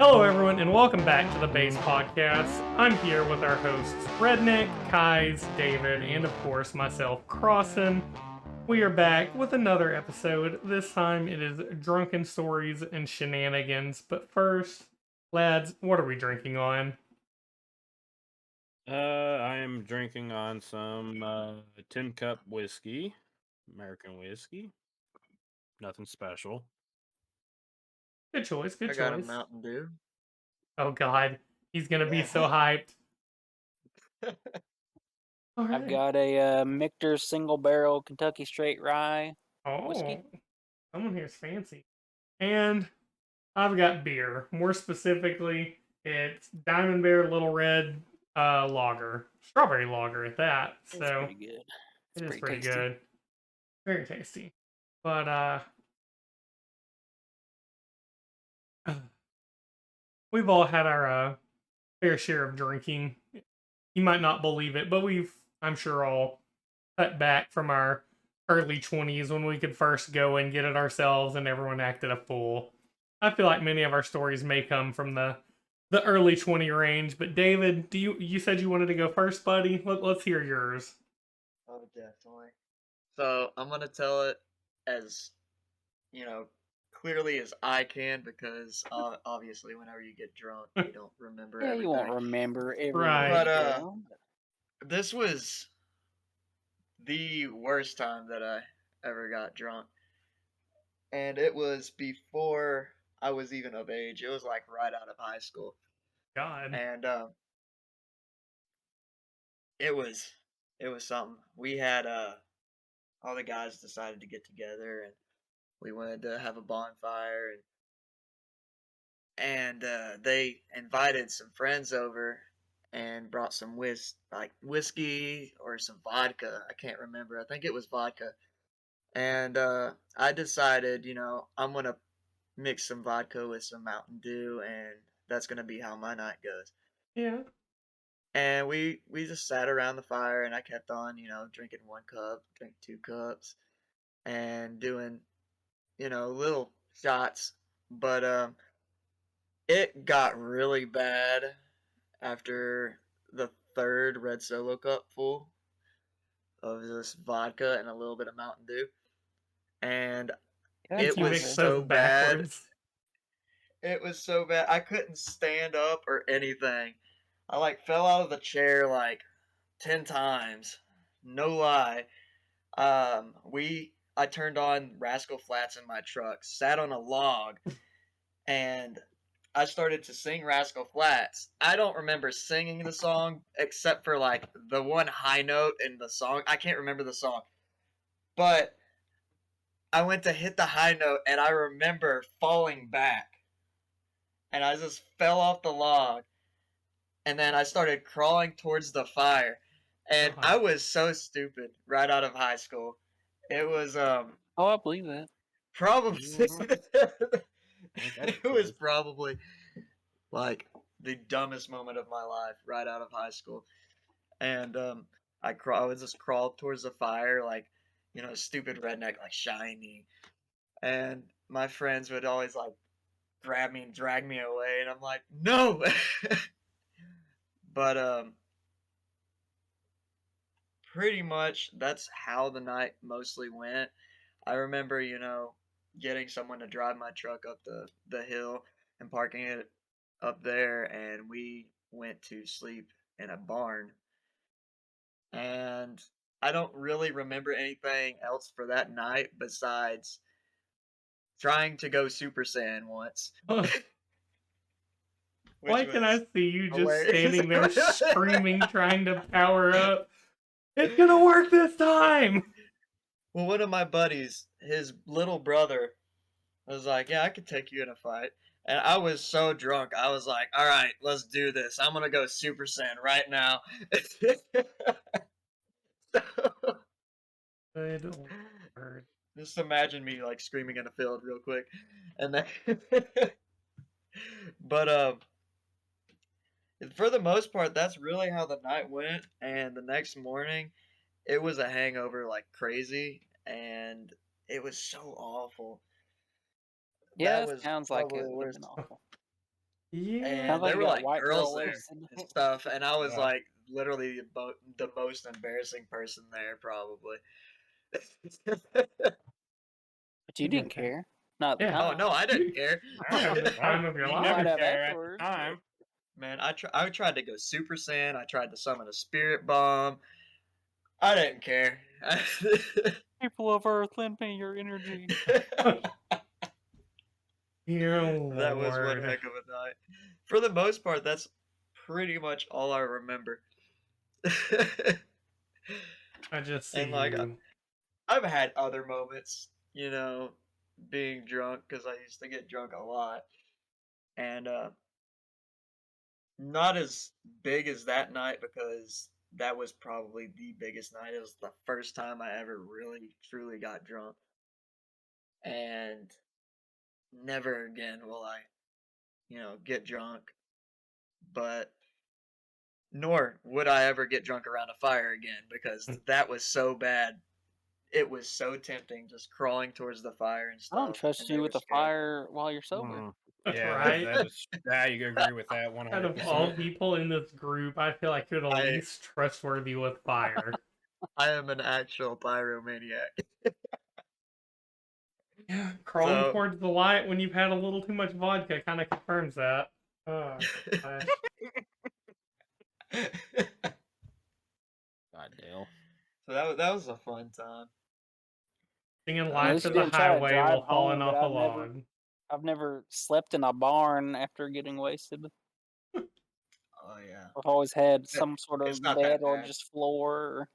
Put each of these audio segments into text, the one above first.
Hello, everyone, and welcome back to the Base Podcast. I'm here with our hosts, Redneck, Kais, David, and of course, myself, Crossan. We are back with another episode. This time it is drunken stories and shenanigans. But first, lads, what are we drinking on? I am drinking on some tin cup whiskey, American whiskey. Nothing special. Good choice, good I got a choice. Mountain Dew. Oh god, he's gonna be so hyped. All right. I've got a Michter single barrel Kentucky straight rye whiskey. Oh, someone here's fancy. And I've got beer. More specifically, it's Diamond Bear Little Red lager. Strawberry lager at that. It's So pretty good. it is pretty pretty tasty. good. Very tasty. But we've all had our fair share of drinking. You might not believe it, but we've, I'm sure, all cut back from our early 20s when we could first go and get it ourselves and everyone acted a fool. I feel like many of our stories may come from the early 20 range, but David, you said you wanted to go first, buddy? Let's hear yours. Oh, definitely. So I'm gonna tell it as, clearly as I can because obviously whenever you get drunk, you don't remember Yeah, everything. you won't remember every Right. detail. This was the worst time that I ever got drunk, and it was before I was even of age. It was like right out of high school, God. and it was something. We had all the guys decided to get together and we wanted to have a bonfire and they invited some friends over and brought some whiskey or some vodka. I can't remember. I think it was vodka. And I decided, I'm gonna mix some vodka with some Mountain Dew, and that's gonna be how my night goes. Yeah. And we just sat around the fire, and I kept on, drinking 1 cup, drink 2 cups, and doing little shots, but it got really bad after the third red Solo cup full of this vodka and a little bit of Mountain Dew, and it You was mix so those bad. backwards. It was so bad. I couldn't stand up or anything. I like fell out of the chair like 10 times. No lie. I turned on Rascal Flats in my truck, sat on a log, and I started to sing Rascal Flats. I don't remember singing the song except for like the one high note in the song. I can't remember the song. But I went to hit the high note and I remember falling back. And I just fell off the log. And then I started crawling towards the fire. And I was so stupid right out of high school. It was Oh, I believe that. probably it was probably like the dumbest moment of my life right out of high school. And I would just crawl towards the fire like, stupid redneck like shiny. And my friends would always like grab me and drag me away and I'm like, "No." But pretty much that's how the night mostly went. I remember, getting someone to drive my truck up the hill and parking it up there, and we went to sleep in a barn. And I don't really remember anything else for that night besides trying to go Super Saiyan once. Why can I see you just standing there hilarious. screaming, trying to power up? It's gonna work this time! Well, one of my buddies, his little brother, was like, "Yeah, I could take you in a fight." And I was so drunk, I was like, "All right, let's do this. I'm gonna go Super Saiyan right now." Good word. Just imagine me like screaming in a field real quick, and then, but for the most part, that's really how the night went. And the next morning, it was a hangover like crazy, and it was so awful. Yeah, That it was sounds like probably it the would have worst. been awful. Yeah. and Sounds like there you were got like white girls girl there wasted. and stuff, and I was Yeah. like literally the most embarrassing person there, probably. But you didn't care. Not at the Yeah. Oh time. no, I didn't care. You had the time of your You life. might never have care afterwards, at the time. Man, I tried to go Super Saiyan. I tried to summon a Spirit Bomb. I didn't care. People of Earth, lend me your energy. Dear That was one Lord. heck of a night. For the most part, that's pretty much all I remember. I just see And like you. I've had other moments, being drunk because I used to get drunk a lot, and not as big as that night because that was probably the biggest night. It was the first time I ever really truly got drunk, and never again will I, get drunk. But nor would I ever get drunk around a fire again because that was so bad. It was so tempting, just crawling towards the fire and I don't stuff. trust And you they with were a scary. fire while you're sober. Mm. That's Yeah, right. that is. Yeah, you agree with that Out of all 100%. people in this group, I feel like you're the I- least trustworthy with fire. I am an actual pyromaniac. Yeah, crawling So- towards the light when you've had a little too much vodka kind of confirms that. Oh, gosh. God damn. So that was a fun time. Singing At Life least to you the didn't try to Highway drive while falling home, but off a log. I've never slept in a barn after getting wasted. Oh yeah. I've always had Yeah, some sort of it's not bed that or bad. just floor.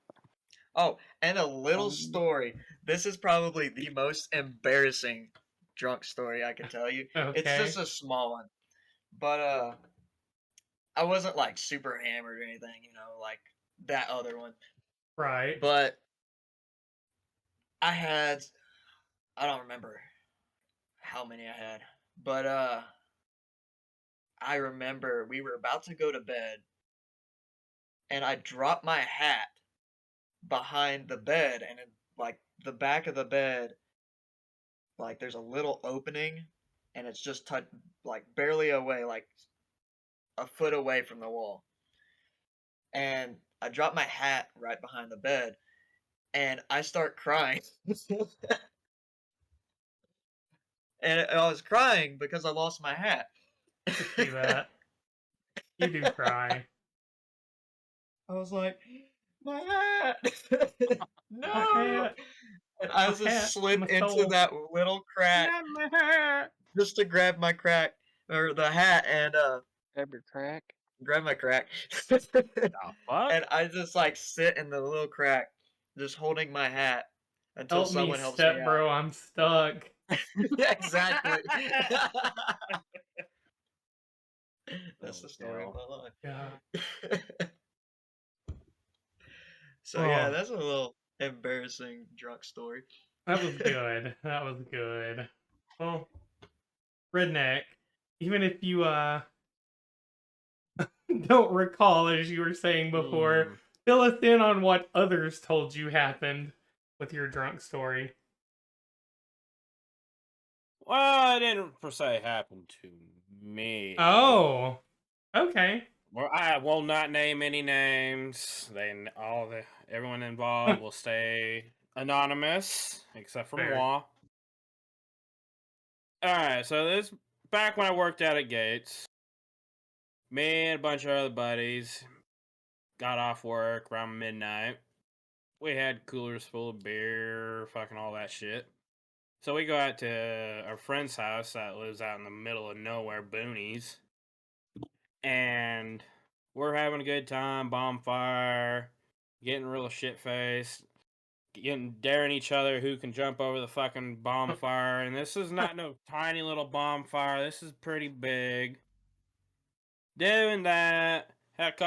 Oh, and a little Um, story. This is probably the most embarrassing drunk story I can tell you. It's Okay. just a small one. But I wasn't like super hammered or anything, like that other one. Right. But I don't remember how many I had. But I remember we were about to go to bed and I dropped my hat behind the bed, and in like the back of the bed, like there's a little opening and it's just like barely away, like a foot away from the wall. And I dropped my hat right behind the bed and I start crying. And I was crying because I lost my hat. See that. You do cry. I was like, my hat! No! hat. And I My just hat, slip my into soul. that little crack Not my hat. just to grab my crack or the hat and grab your crack. grab my crack. The fuck? And I just like sit in the little crack, just holding my hat until Help me, someone helps me step out. bro. I'm stuck. Yeah, exactly. That's Oh, the story no. of my life. Yeah. So yeah, Oh. that's a little embarrassing drunk story. That was good. That was good. Well, Redneck, even if you don't recall, as you were saying before, Mm. fill us in on what others told you happened with your drunk story. Well, it didn't per se happen to me. Oh, okay. Well, I will not name any names. Everyone involved will stay anonymous, except for Fair. moi. Alright, so this back when I worked out at Gates. Me and a bunch of other buddies got off work around midnight. We had coolers full of beer, fucking all that shit. So we go out to our friend's house that lives out in the middle of nowhere, boonies. And we're having a good time, bonfire, getting real shit faced, daring each other who can jump over the fucking bonfire. And this is not no tiny little bonfire. This is pretty big. Doing that, had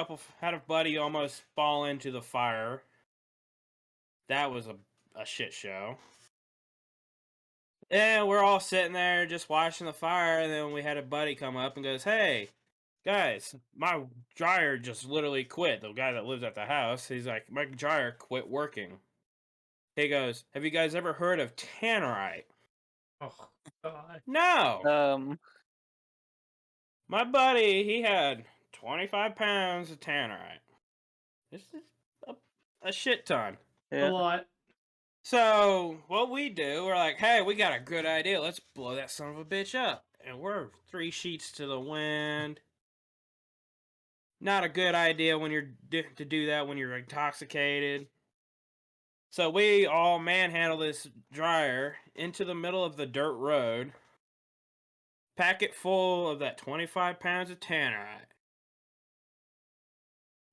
a buddy almost fall into the fire. That was a shit show. And we're all sitting there just watching the fire, and then we had a buddy come up and goes, "Hey, guys, my dryer just literally quit." The guy that lives at the house, he's like, "My dryer quit working." He goes, "Have you guys ever heard of tannerite?" Oh, God. No. My buddy, he had 25 pounds of tannerite. This is a shit ton. A Yeah. lot. So what we do, we're like, hey, we got a good idea. Let's blow that son of a bitch up. And we're 3 sheets to the wind. Not a good idea when you're to do that when you're intoxicated. So we all manhandle this dryer into the middle of the dirt road. Pack it full of that 25 pounds of tannerite.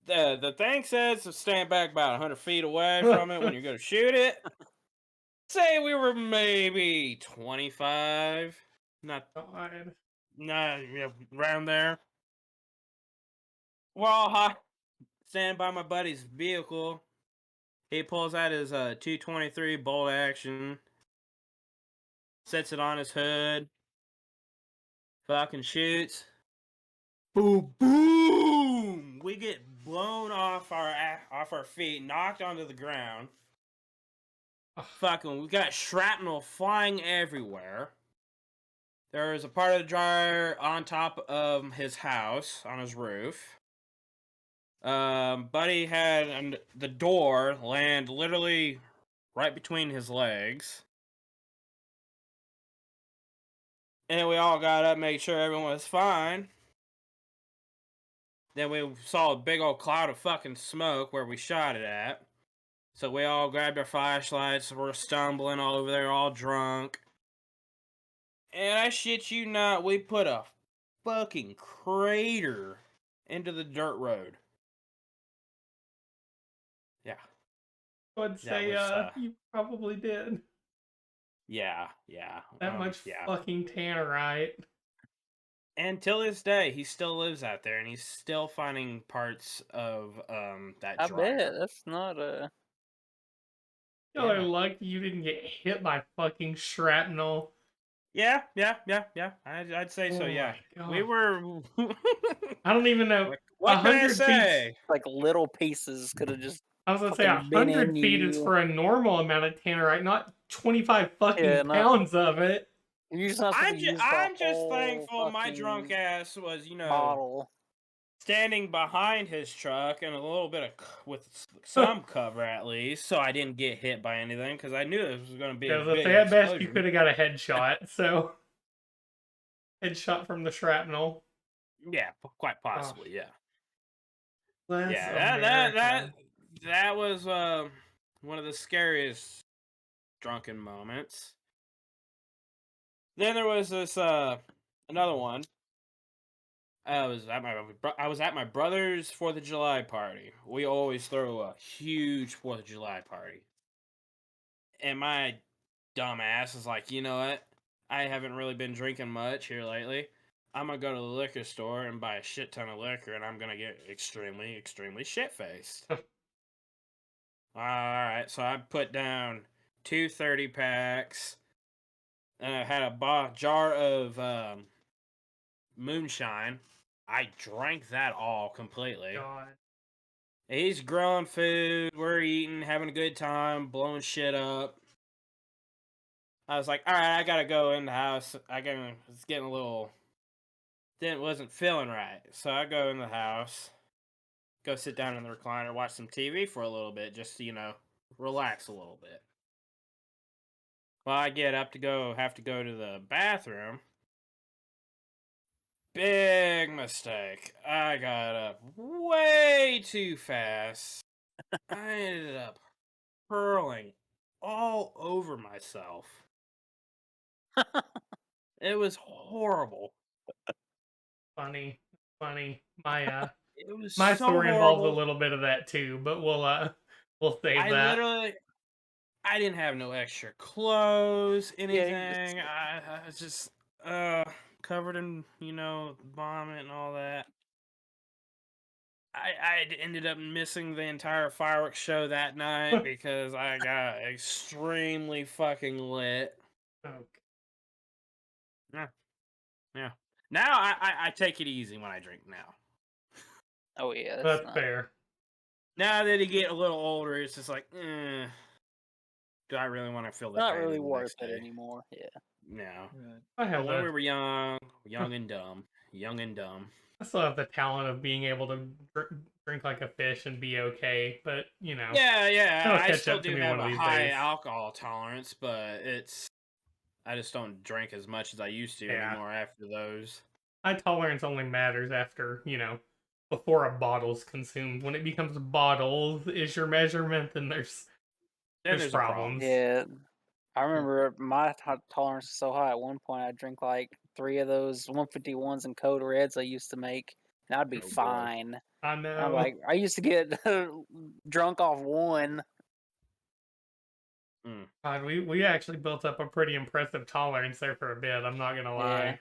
The thing says to stand back about 100 feet away from it when you're going to shoot it. Say we were maybe 25. Not, God. yeah, around there. Well, I stand by my buddy's vehicle. He pulls out his 223 bolt action. Sets it on his hood. Fucking shoots. Boom, boom! We get blown off our feet, knocked onto the ground. Fucking, we got shrapnel flying everywhere. There was a part of the dryer on top of his house, on his roof. Buddy had the door land literally right between his legs. And we all got up, made sure everyone was fine. Then we saw a big old cloud of fucking smoke where we shot it at. So we all grabbed our flashlights, we're stumbling all over there, all drunk. And I shit you not, we put a fucking crater into the dirt road. Yeah. I'd say was, you probably did. Yeah. That much yeah. fucking tannerite. And till this day, he still lives out there, and he's still finding parts of that I dryer. bet that's not a. Y'all are Yeah. lucky you didn't get hit by fucking shrapnel. Yeah. I'd say so. Oh Yeah, my we God. were. I don't even know. What can I 100 feet. say? Like little pieces could have just. I was gonna say fucking been 100 in feet is you. for a normal amount of tannerite, not 25 fucking Yeah, no. pounds of it. You're just not supposed to use the I'm just whole thankful my fucking drunk ass was, bottle. standing behind his truck and a little bit of with some cover at least, so I didn't get hit by anything because I knew this was going to be a Because big at best you explosion. could have got a headshot. So headshot from the shrapnel. Yeah, quite possibly. Yeah. That's Yeah, that was one of the scariest drunken moments. Then there was this another one. I was at my brother's 4th of July party. We always throw a huge 4th of July party. And my dumb ass is like, you know what? I haven't really been drinking much here lately. I'm gonna go to the liquor store and buy a shit ton of liquor, and I'm gonna get extremely, extremely shit faced. Alright, so I put down 2 30-packs, and I had a jar of moonshine. I drank that all completely. God. He's growing food, we're eating, having a good time, blowing shit up. I was like, alright, I gotta go in the house. It's getting a little... wasn't feeling right. So I go in the house, go sit down in the recliner, watch some TV for a little bit, just to, relax a little bit. Well, I get up have to go to the bathroom. Big mistake. I got up way too fast. I ended up hurling all over myself. It was horrible. Funny. My It was my so story involves a horrible. little bit of that too, but we'll save I that. I didn't have no extra clothes, Yeah, anything. I was just covered in, vomit and all that. I ended up missing the entire fireworks show that night because I got extremely fucking lit. Okay. Yeah. Now I take it easy when I drink now. Oh yeah, That's not, fair. Now that you get a little older, it's just like, do I really want to feel that not pain really the worth next it day? anymore. Yeah. No. I But have when a we were young and dumb, young and dumb. I still have the talent of being able to drink like a fish and be okay, but Yeah, it'll I catch still up to do me have one of a these high days. alcohol tolerance, but I just don't drink as much as I used to Yeah. anymore after those. High tolerance only matters after, before a bottle's consumed. When it becomes bottles is your measurement, then there's Then there's a problem. problems. Yeah, I remember my tolerance was so high at one point. I'd drink like 3 of those 151s and Code Reds I used to make, and I'd be Oh, boy. fine. I I'm know. like, I used to get drunk off one. God, we actually built up a pretty impressive tolerance there for a bit. I'm not gonna lie. Yeah.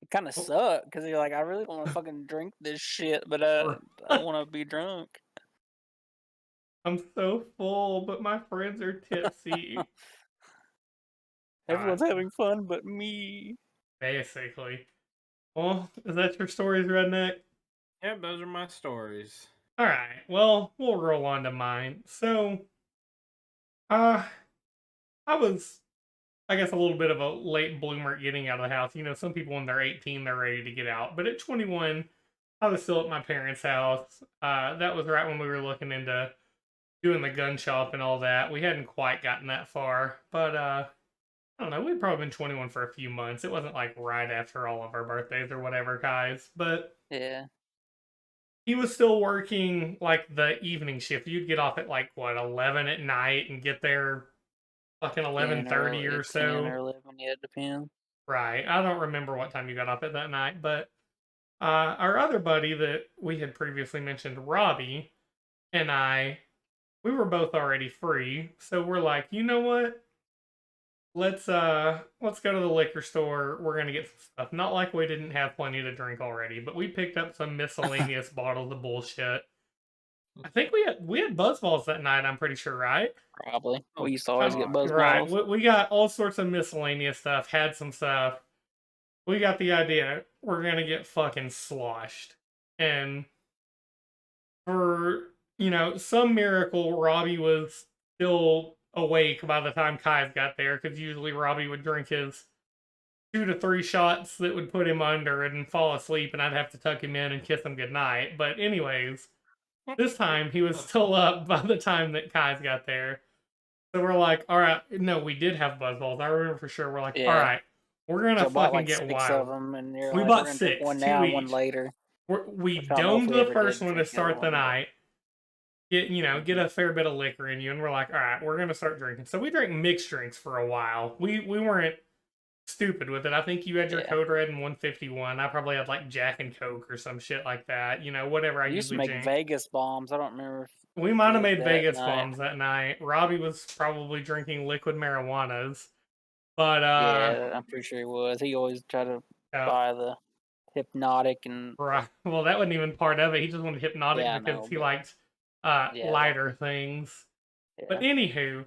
It kind of sucked because you're like, I really don't want to fucking drink this shit, but I want to be drunk. I'm so full, but my friends are tipsy. Everyone's having fun but me. Basically. Well, is that your stories, Redneck? Yep, those are my stories. All right. Well, we'll roll on to mine. So, I was, I guess, a little bit of a late bloomer getting out of the house. Some people when they're 18, they're ready to get out. But at 21, I was still at my parents' house. That was right when we were looking into doing the gun shop and all that. We hadn't quite gotten that far, but I don't know. We'd probably been 21 for a few months. It wasn't like right after all of our birthdays or whatever, guys. But Yeah. he was still working like the evening shift. You'd get off at like what 11 at night and get there fucking 11:30 or 10 so. or 11, yeah, it depends. Right. I don't remember what time you got off at that night, but our other buddy that we had previously mentioned, Robbie, and we were both already free, so we're like, you know what? Let's go to the liquor store. We're gonna get some stuff. Not like we didn't have plenty to drink already, but we picked up some miscellaneous bottles of bullshit. I think we had Buzzballs that night. I'm pretty sure, right? Probably. Oh, We used to always get buzz Right. balls. We got all sorts of miscellaneous stuff. Had some stuff. We got the idea. We're gonna get fucking sloshed, and for some miracle, Robbie was still awake by the time Kai's got there, because usually Robbie would drink his 2 to 3 shots that would put him under and fall asleep, and I'd have to tuck him in and kiss him goodnight. But anyways, this time he was still up by the time that Kai's got there. So we're like, all right, no, we did have Buzzballs. I remember for sure. We're like, all Yeah. right, we're gonna So I bought fucking like get 6 wild. of them, and you're We like, bought we're gonna drink 6, one 2 now, one each. later. We Which I don't know if domed we the ever first did one to drink the other start the one, but- night. Get a fair bit of liquor in you, and we're like, all right, we're gonna start drinking. So we drank mixed drinks for a while. We weren't stupid with it. I think you had your Yeah. Code Red and 151. I probably had like Jack and Coke or some shit like that. Whatever I We used to usually make drink. Vegas bombs. I don't remember if We might have did made that Vegas night. bombs that night. Robbie was probably drinking liquid marijuanas, but yeah, I'm pretty sure he was. He always tried to buy the hypnotic and right. Well, that wasn't even part of it. He just wanted hypnotic Yeah, I because know, he but- liked Yeah. lighter things. yeah. But anywho,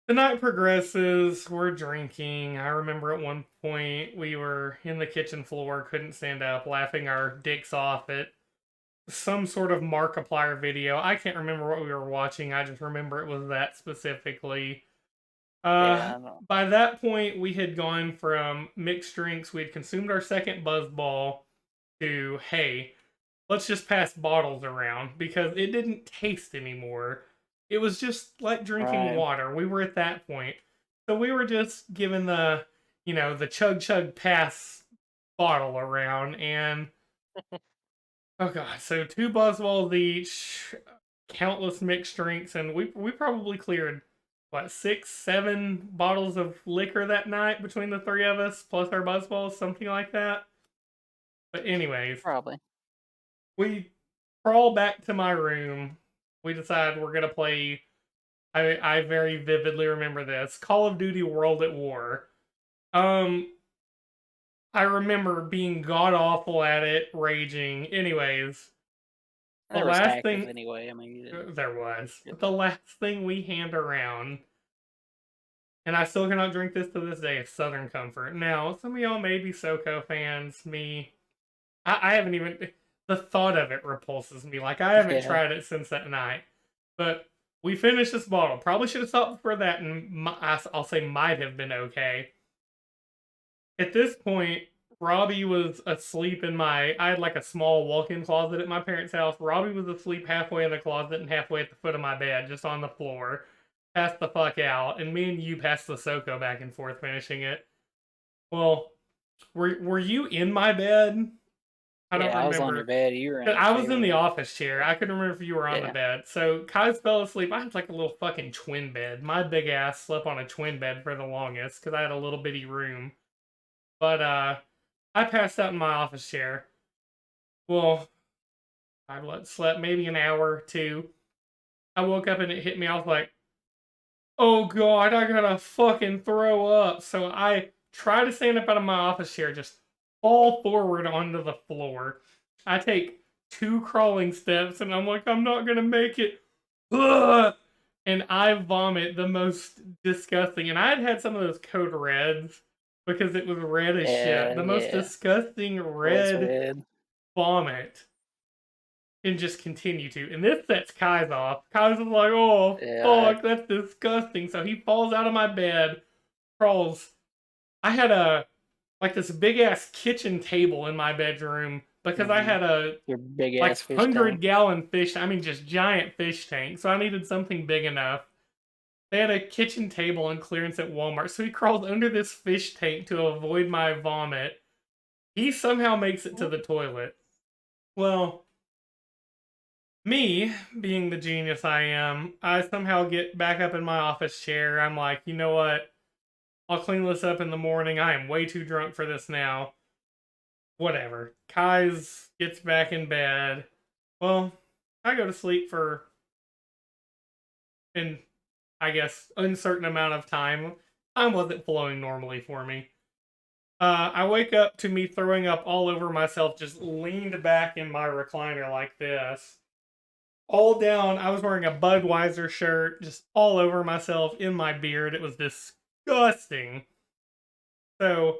the night progresses. We're drinking. I remember at one point we were in the kitchen floor, couldn't stand up, laughing our dicks off at some sort of Markiplier video. I can't remember what we were watching. I just remember it was that specifically. Yeah, I know. By that point, we had gone from mixed drinks. We had consumed our second Buzzball to, hey, let's just pass bottles around, because it didn't taste anymore. It was just like drinking Right. water. We were at that point. So we were just given the chug pass bottle around, and oh god, so 2 Buzzballs each, countless mixed drinks, and we probably cleared what 6, 7 bottles of liquor that night between the 3 of us, plus our Buzzballs, something like that. But anyways, Probably. we crawl back to my room. We decide we're gonna play. I very vividly remember this Call of Duty World at War. I remember being god awful at it, raging. Anyways, the There was last hackers thing anyway. I mean, you didn't- there was, Yeah. but the last thing we hand around, and I still cannot drink this to this day, is Southern Comfort. Now, some of y'all may be SoCo fans. I haven't even. The thought of it repulses me. Like, I haven't Yeah. tried it since that night. But we finished this bottle. Probably should have stopped before that, and I'll say might have been okay. At this point, Robbie was asleep in I had like a small walk-in closet at my parents' house. Robbie was asleep halfway in the closet and halfway at the foot of my bed, just on the floor. Passed the fuck out, and me and you passed the SoCo back and forth, finishing it. Well, were you in my bed? I don't Yeah, I was on remember. your bed. You were in But a I was in the chair. office chair. I couldn't remember if you were on the Yeah. bed. So Kai's fell asleep. I had like a little fucking twin bed. My big ass slept on a twin bed for the longest because I had a little bitty room. But I passed out in my office chair. Well, slept maybe an hour or two. I woke up and it hit me. I was like, oh god, I gotta fucking throw up. So I try to stand up out of my office chair, just fall forward onto the floor. I take 2 crawling steps and I'm like, I'm not gonna make it. Ugh! And I vomit the most disgusting. And I had some of those Code Reds because it was red as shit. The most Yeah. disgusting Was red red. vomit. And just continue to. And this sets Kai's off. Kai's is like, oh, Yeah. fuck, that's disgusting. So he falls out of my bed, crawls. I had this big ass kitchen table in my bedroom because I had a Your big like ass fish 100-gallon fish. I mean, just giant fish tank. So I needed something big enough. They had a kitchen table on clearance at Walmart. So he crawled under this fish tank to avoid my vomit. He somehow makes it to the toilet. Well, me, being the genius I am, I somehow get back up in my office chair. I'm like, you know what? I'll clean this up in the morning. I am way too drunk for this now. Whatever. Kai's gets back in bed. Well, I go to sleep for an, I guess, uncertain amount of time. Time wasn't flowing normally for me. I wake up to me throwing up all over myself, just leaned back in my recliner like this. All down, I was wearing a Budweiser shirt, just all over myself, in my beard. It was disgusting. So,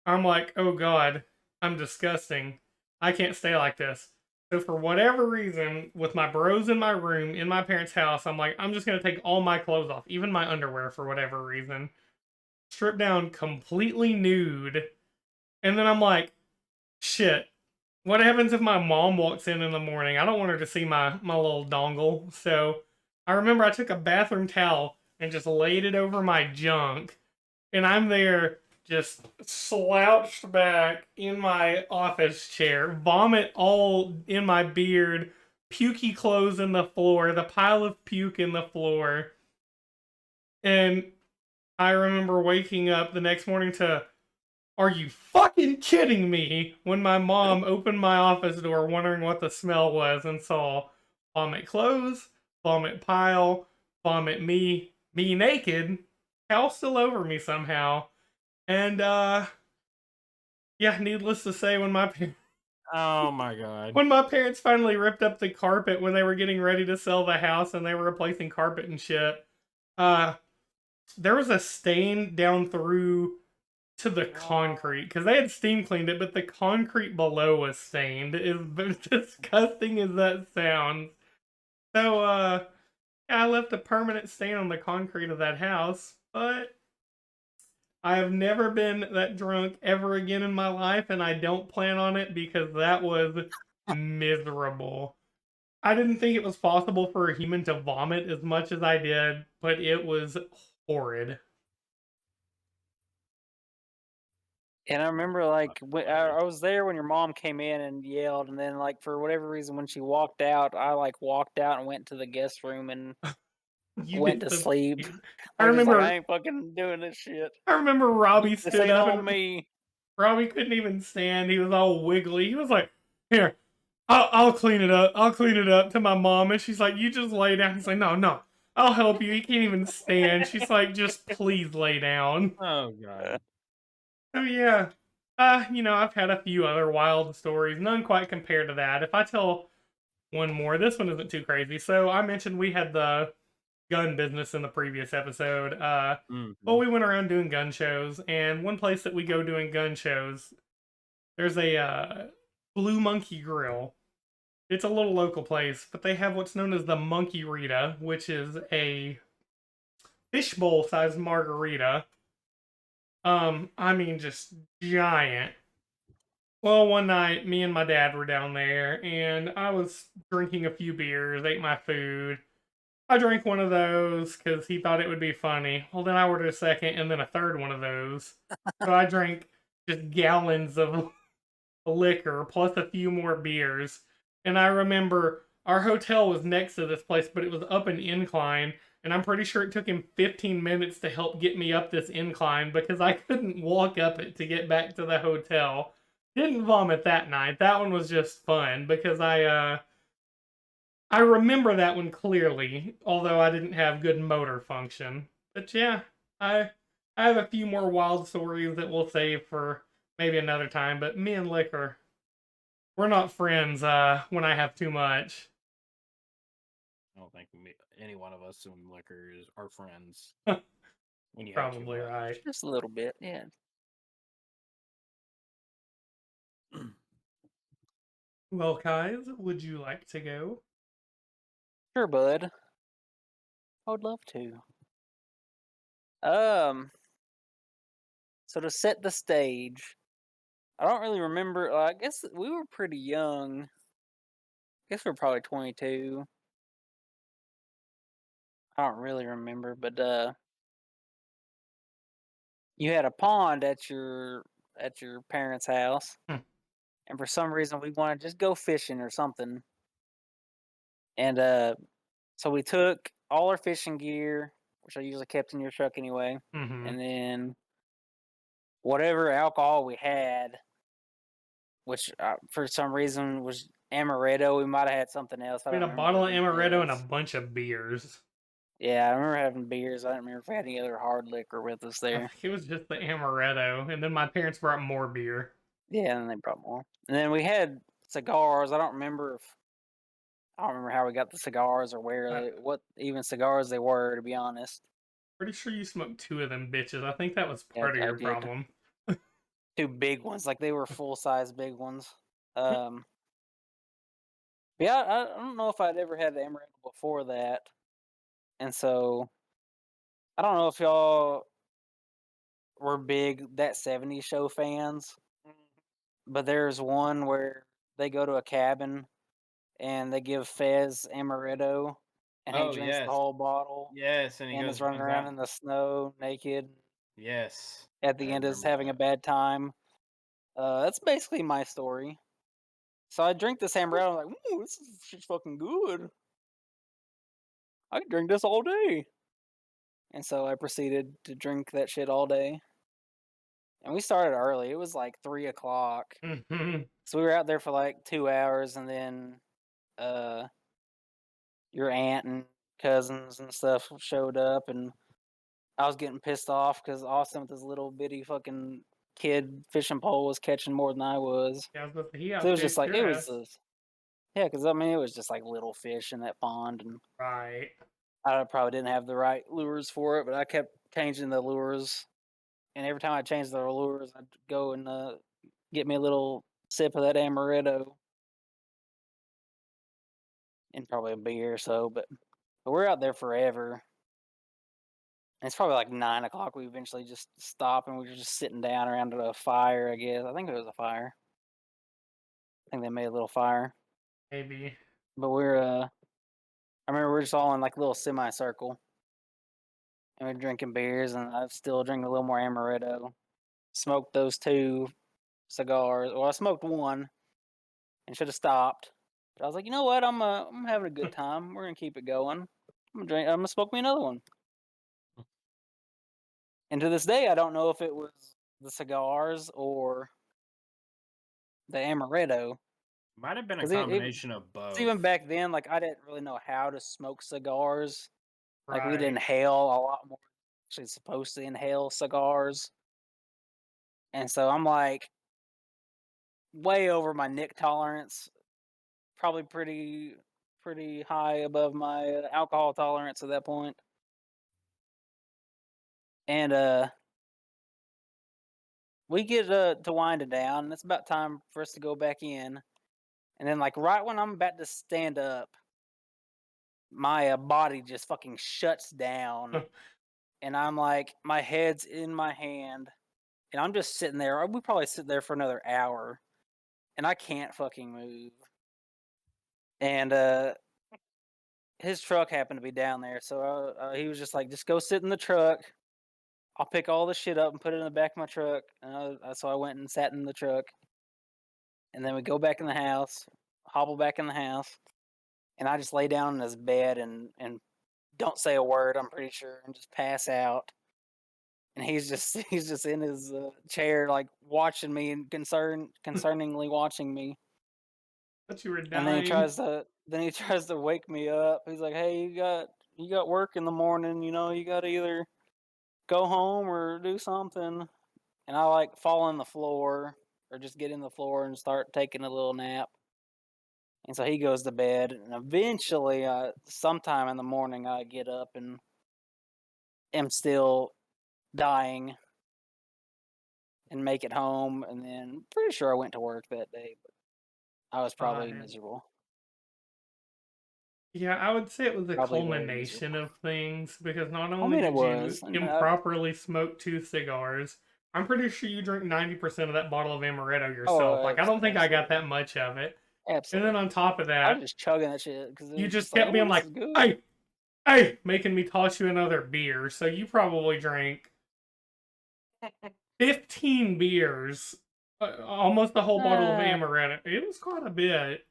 I'm like, oh god, I'm disgusting. I can't stay like this. So for whatever reason, with my bros in my room, in my parents' house, I'm like, I'm just gonna take all my clothes off, even my underwear for whatever reason. Strip down completely nude. And then I'm like, shit, what happens if my mom walks in the morning? I don't want her to see my little dongle. So I remember I took a bathroom towel and just laid it over my junk. And I'm there just slouched back in my office chair, vomit all in my beard, pukey clothes in the floor, the pile of puke in the floor. And I remember waking up the next morning to, are you fucking kidding me? When my mom opened my office door wondering what the smell was and saw vomit clothes, vomit pile, vomit me naked, towel still over me somehow. And yeah, needless to say, Oh my god. when my parents finally ripped up the carpet when they were getting ready to sell the house and they were replacing carpet and shit, there was a stain down through to the concrete because they had steam cleaned it, but the concrete below was stained. As disgusting as that sounds. So yeah, I left a permanent stain on the concrete of that house, but I have never been that drunk ever again in my life, and I don't plan on it because that was miserable. I didn't think it was possible for a human to vomit as much as I did, but it was horrid. And I remember, like, when I was there when your mom came in and yelled, and then, like, for whatever reason, when she walked out, I, like, walked out and went to the guest room and You went did to the. sleep. I I was just like, remember. I ain't fucking doing this shit. I remember Robbie This stood ain't up on and me. Robbie couldn't even stand. He was all wiggly. He was like, "Here, I'll clean it up. I'll clean it up." To my mom, and she's like, "You just lay down." He's like, "No, I'll help you." He can't even stand. She's like, "Just please lay down." Oh god. So yeah, I've had a few other wild stories, none quite compared to that. If I tell one more, this one isn't too crazy. So I mentioned we had the gun business in the previous episode. Well, we went around doing gun shows, and one place that we go doing gun shows, there's a Blue Monkey Grill. It's a little local place, but they have what's known as the Monkey Rita, which is a fishbowl sized margarita I mean, just giant. Well, one night, me and my dad were down there, and I was drinking a few beers, ate my food. I drank one of those because he thought it would be funny. Well, then I ordered a second and then a third one of those. So I drank just gallons of liquor plus a few more beers. And I remember our hotel was next to this place, but it was up an incline. And I'm pretty sure it took him 15 minutes to help get me up this incline because I couldn't walk up it to get back to the hotel. Didn't vomit that night. That one was just fun because I remember that one clearly, although I didn't have good motor function. But yeah, I I have a few more wild stories that we'll save for maybe another time. But me and liquor, we're not friends. When I have too much, I don't think any one of us in liquor is our friends when you have too probably much. right. Just a little bit, yeah. Well, guys, would you like to go? Sure, bud. I would love to. Um, so to set the stage, I don't really remember. I guess we were pretty young. I guess we are probably 22. I don't really remember, but you had a pond at your parents' house, Hmm. and for some reason we wanted to just go fishing or something. And so we took all our fishing gear, which I usually kept in your truck anyway, Mm-hmm. and then whatever alcohol we had, which for some reason was amaretto. We might have had something else. I I mean, don't a remember bottle what of it amaretto and a was. bunch of beers. Yeah, I remember having beers. I don't remember if we had any other hard liquor with us I there. think it was just the amaretto, and then my parents brought more beer. Yeah, and they brought more. And then we had cigars. I don't remember how we got the cigars or Uh, what even cigars they were, to be honest. Pretty sure you smoked two of them bitches. I think that was Yeah, part of I your did. problem. Two big ones, like they were full size big ones. Um, but yeah, I don't know if I'd ever had the amaretto before that, and so I don't know if y'all were big that '70s show fans, but there's one where they go to a cabin and they give Fez amaretto, and he Oh drinks the yes, whole bottle yes, and he and is goes running runs around out. in the snow naked. Yes, At I the end, is remember having a that. bad time. That's basically my story. So I drink this amaretto. I'm like, ooh, this is shit's fucking good. I could drink this all day. And so I proceeded to drink that shit all day. And we started early. It was like 3 o'clock. Mhm. So we were out there for like 2 hours, and then uh your aunt and cousins and stuff showed up, and I was getting pissed off because Austin with his little bitty fucking kid fishing pole was catching more than I was. Yeah, I was about to say, he So it was just outfished like your it was ass. yeah, because I mean it was just like little fish in that pond, and Right. I probably didn't have the right lures for it, but I kept changing the lures, and every time I changed the lures, I'd go and get me a little sip of that amaretto and probably a beer or so. But we're out there forever. And it's probably like 9 o'clock. We eventually just stop, and we were just sitting down around a fire. I guess I think it was a fire. I think they made a little fire, Maybe. but I remember we're just all in like a little semicircle, and we're drinking beers, and I still drink a little more amaretto. Smoked those two cigars. Well, I smoked one and should have stopped. But I was like, you know what? I'm having a good time. We're gonna keep it going. I'm gonna smoke me another one. And to this day, I don't know if it was the cigars or the amaretto. Might have been a Because combination of even both. back then, like I didn't really know how to smoke cigars. Like we'd Right. inhale a lot more. Actually, supposed to inhale cigars, and so I'm like way over my nick tolerance. Probably pretty high above my alcohol tolerance at that point. And we get to winding down, and it's about time for us to go back in. And then, like right when I'm about to stand up, my body just fucking shuts down, and I'm like, my head's in my hand, and I'm just sitting there. We probably sit there for another hour, and I can't fucking move. And his truck happened to be down there, so he was just like, "Just go sit in the truck. I'll pick all the shit up and put it in the back of my truck." And so I went and sat in the truck, and then we go back in the house, hobble back in the house, and I just lay down in his bed and don't say a word. I'm pretty sure, and just pass out. And he's just he's just in his chair, like watching me and concerningly watching me. Thought you were And then dying. he tries to wake me up. He's like, "Hey, you got work in the morning. You know, you got to either go home or do something." And I like fall on the floor or just get in the floor and start taking a little nap. And so he goes to bed, and eventually, sometime in the morning, I get up and am still dying and make it home. And then pretty sure I went to work that day, but I was probably God. miserable. Yeah, I would say it was a Probably very culmination miserable. of things because not I only mean, it did you was. And improperly smoke 2 cigars, I'm pretty sure you drank 90% of that bottle of amaretto oh, yourself. Like, I don't think I got absolutely, that much of it. And absolutely. then on top of I was that, just chugging that shit because it you was just just like, kept oh, being this like, is good. hey, hey, making me toss you another beer. So you probably drank 15 beers, almost a whole bottle of amaretto. It was quite a bit.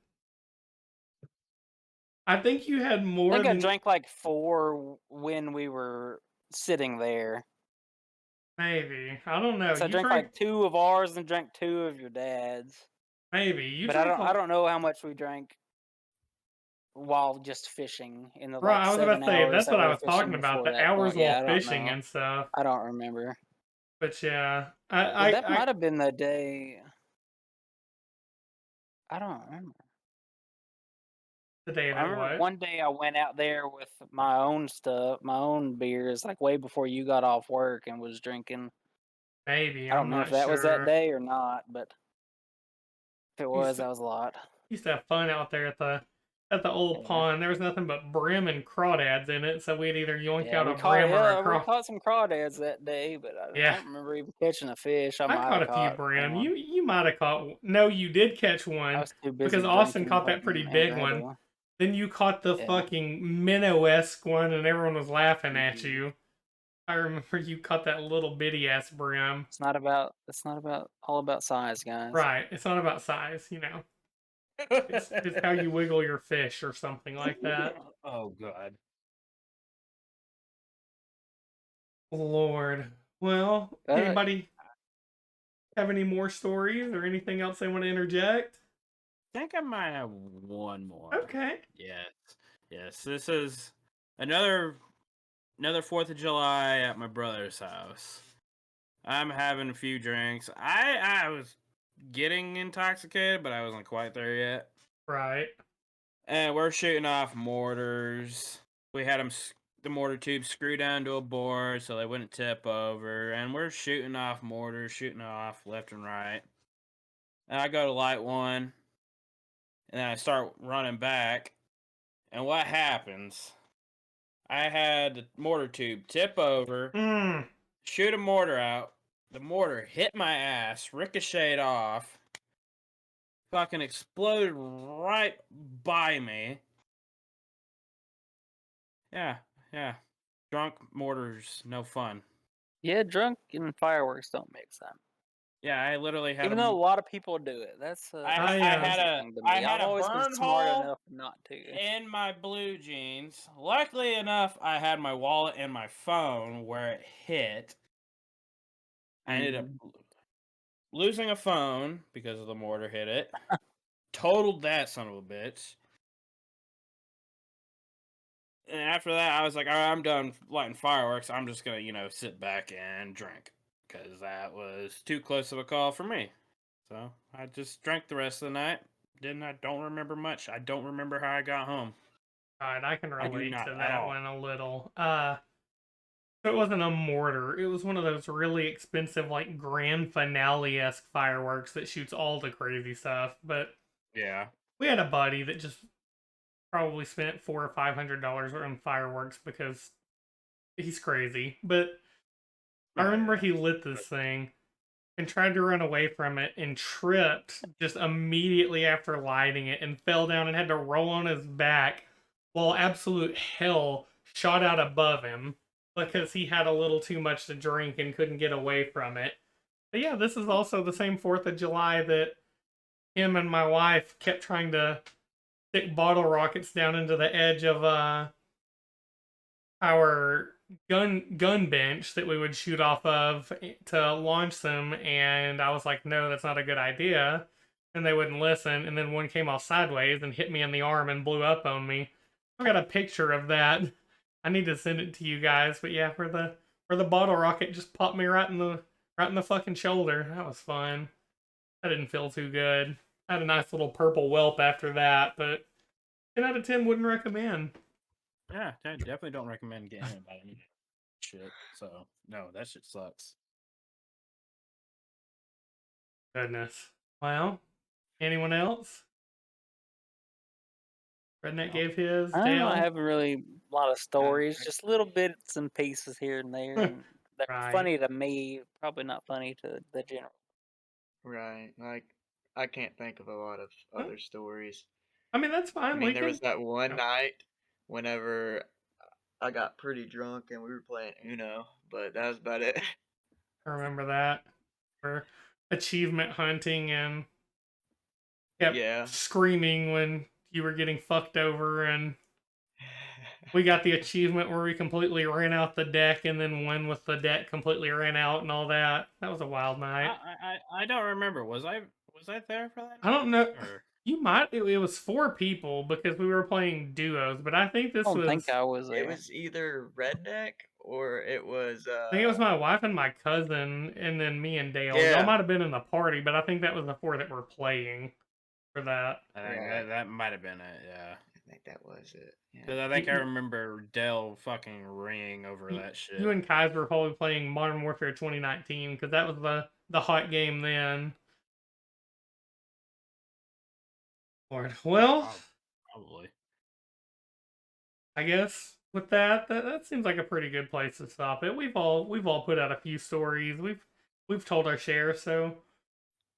I think you had I more think I than drank like 4 when we were sitting there. maybe. I don't know. So I You drank drank like 2 of ours and drank 2 of your dad's. maybe you But I drank don't I a don't know how much we drank while just fishing in the like right. I was about 7 to say hours that's that what we I were was fishing talking about, before the that hours point. Yeah, while I don't fishing know. and stuff. I don't remember. But yeah, But that might have been the day. I don't remember. the day I that remember what? one day I went out there with my own stuff, my own beers, like way before you got off work and was drinking. Maybe I don't I'm remember if not that was that sure. day or not, but if it Used was, to, that was a lot. used to have fun out there at the old Yeah. pond. There was nothing but brim and crawdads in it, so we'd either yoink Yeah, out a brim or a we craw. caught some crawdads that day, but I Yeah, don't remember even catching a fish. I I might caught have a few caught brim. one. You might have caught. No, you did catch I one was too because busy Austin drinking caught that pretty fucking big one. amaretto. Then you caught the Yeah. fucking minnow-esque one, and everyone was laughing at Mhm. you. I remember you caught that little bitty ass brim. It's not about all about size, guys. Right. It's not about size, It's how you wiggle your fish or something like that. Oh god. Lord. Well, Uh, anybody have any more stories or anything else they want to interject? I think I might have one more. Okay. Yes. Yes. This is another 4th of July at my brother's house. I'm having a few drinks. I was getting intoxicated, but I wasn't quite there yet. Right. And we're shooting off mortars. We had the mortar tubes screwed down to a board so they wouldn't tip over. And we're shooting off mortars, shooting off left and right. And I go to light one, and then I start running back. And what happens? I had the mortar tube tip over, Mm. shoot a mortar out. The mortar hit my ass, ricocheted off, fucking exploded right by me. Yeah, yeah. Drunk mortars, no fun. yeah, drunk and fireworks don't mix up. Yeah, I literally had Even though a lot of people do it, that's I interesting to I me. had I've a always been burn smart hole enough not to. in my blue jeans. Luckily enough, I had my wallet and my phone where it hit. I ended up losing a phone because of the mortar hit it. Totaled that son of a bitch. And after that, I was like, all right, I'm done lighting fireworks. I'm just going to, sit back and drink. Because that was too close of a call for me. So I just drank the rest of the night. I don't remember much. I don't remember how I got home. God, I can I do relate not to at that all. one a little. So it wasn't a mortar. It was one of those really expensive, like grand finale-esque fireworks that shoots all the crazy stuff. But Yeah. we had a buddy that just probably spent $400 or $500 on fireworks because he's crazy. But I Oh, remember yeah. he lit this thing, and tried to run away from it and tripped just immediately after lighting it and fell down and had to roll on his back while absolute hell shot out above him because he had a little too much to drink and couldn't get away from it. But yeah, this is also the same 4th of July that him and my wife kept trying to stick bottle rockets down into the edge of our gun bench that we would shoot off of to launch them, and I was like, no, that's not a good idea, and they wouldn't listen, and then one came off sideways and hit me in the arm and blew up on me. I've got a picture of that. I need to send it to you guys, but yeah, where the bottle rocket just popped me right in the fucking shoulder. That was fun. That didn't feel too good. I had a nice little purple whelp after that, but 10 out of 10 wouldn't recommend. Yeah, I definitely don't recommend getting hit by any shit. So no, that shit sucks. Goodness. Well, anyone else? Redneck gave his. I don't know. Dale? I haven't really a lot of stories, just little bits and pieces here and there. And they're Right. funny to me, probably not funny to the general. Right. Like, I can't think of a lot of other stories. I mean, that's I fine. mean, We there can. was that one Oh. night whenever I got pretty drunk and we were playing Uno, but that was about it. I remember that. For achievement hunting and kept Yeah. screaming when you were getting fucked over, and we got the achievement where we completely ran out the deck and then won with the deck completely ran out and all that. That was a wild night. I don't remember. Was I there for that? I don't know. Or- You might. It was 4 people because we were playing duos, but I think I this don't was. think I was It there. was either Redneck or it was I think it was my wife and my cousin, and then me and Dale. Yeah. Y'all might have been in the party, but I think that was the 4 that were playing for that. I think Right. that might have been it. Yeah, I think that was it. Yeah. because I think I You- remember Dell fucking ringing over that shit. You and Kaiser were probably playing Modern Warfare 2019 because that was the hot game then. Lord. Well, Probably. I guess with that seems like a pretty good place to stop it. We've all put out a few stories. We've told our share, so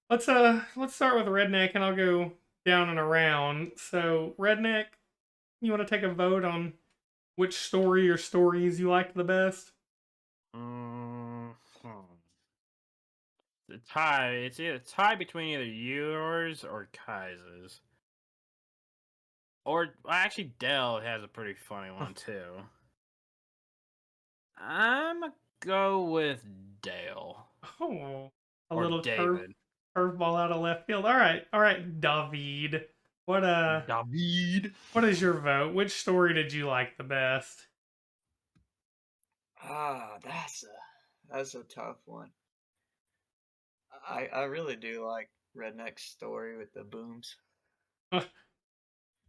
let's start with Redneck and I'll go down and around. So Redneck, you want to take a vote on which story or stories you liked the best? The tie. It's either tie between either yours or Kai's. Or actually, Dell has a pretty funny one too. I'm gonna go with Dale Oh, a or little David. curveball out of left field. All right, David. David. What is your vote? Which story did you like the best? That's a tough one. I really do like Redneck's story with the booms.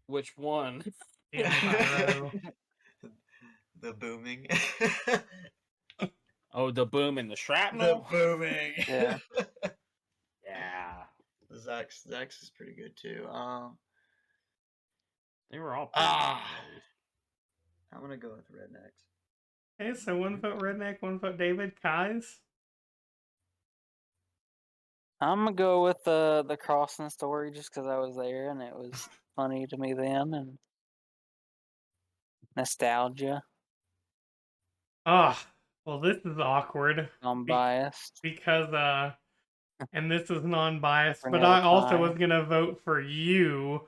Which one? Yeah, Pyro. The booming. Oh, the boom and the The shrapnel. booming. Yeah. Yeah, Zach's is pretty good too. they were all. I'm gonna go with Rednecks. Okay, so 1 vote Redneck, 1 vote David. Kai's? I'm gonna go with the crossing story just because I was there and it was funny to me then and nostalgia. Ah, well, this is awkward I'm biased. because and this is non-biased, Bring but out I a also tie. was gonna vote for you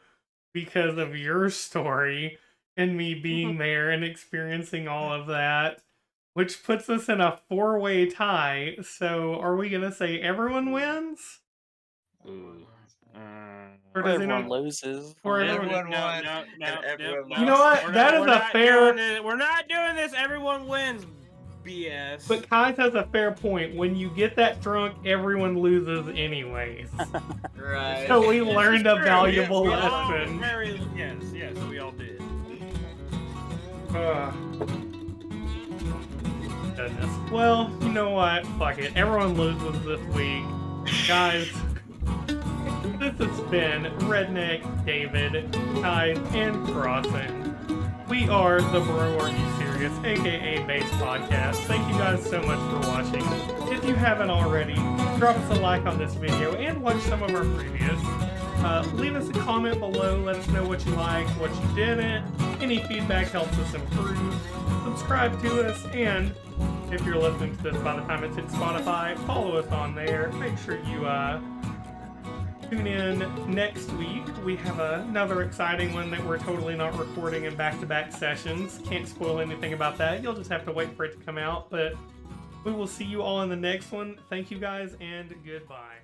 because of your story and me being there and experiencing all of that, which puts us in a 4-way tie. So, are we gonna say everyone wins? Ooh. Or does Everyone anyone? loses. Or Everyone everyone? won, and everyone You know what? lost. That is a fair- We're not doing this. Everyone wins. BS. But Kai's has a fair point. When you get that drunk, everyone loses anyways. Right. So we This is learned a true. valuable We all lesson. Yes, we all did. Goodness. Well, you know what? Fuck it. Everyone loses this week. Guys, this has been Redneck, David, Kai, and Crossing. We are the Bro Are You Serious Furious, aka Base Podcast. Thank you guys so much for watching. If you haven't already, drop us a like on this video and watch some of our previous. Leave us a comment below, let us know what you liked, what you didn't. Any feedback helps us improve. Subscribe to us, and if you're listening to this by the time it's hit Spotify, follow us on there. Make sure you tune in next week. We have another exciting one that we're totally not recording in back-to-back sessions. Can't spoil anything about that. You'll just have to wait for it to come out, but we will see you all in the next one. Thank you guys, and goodbye.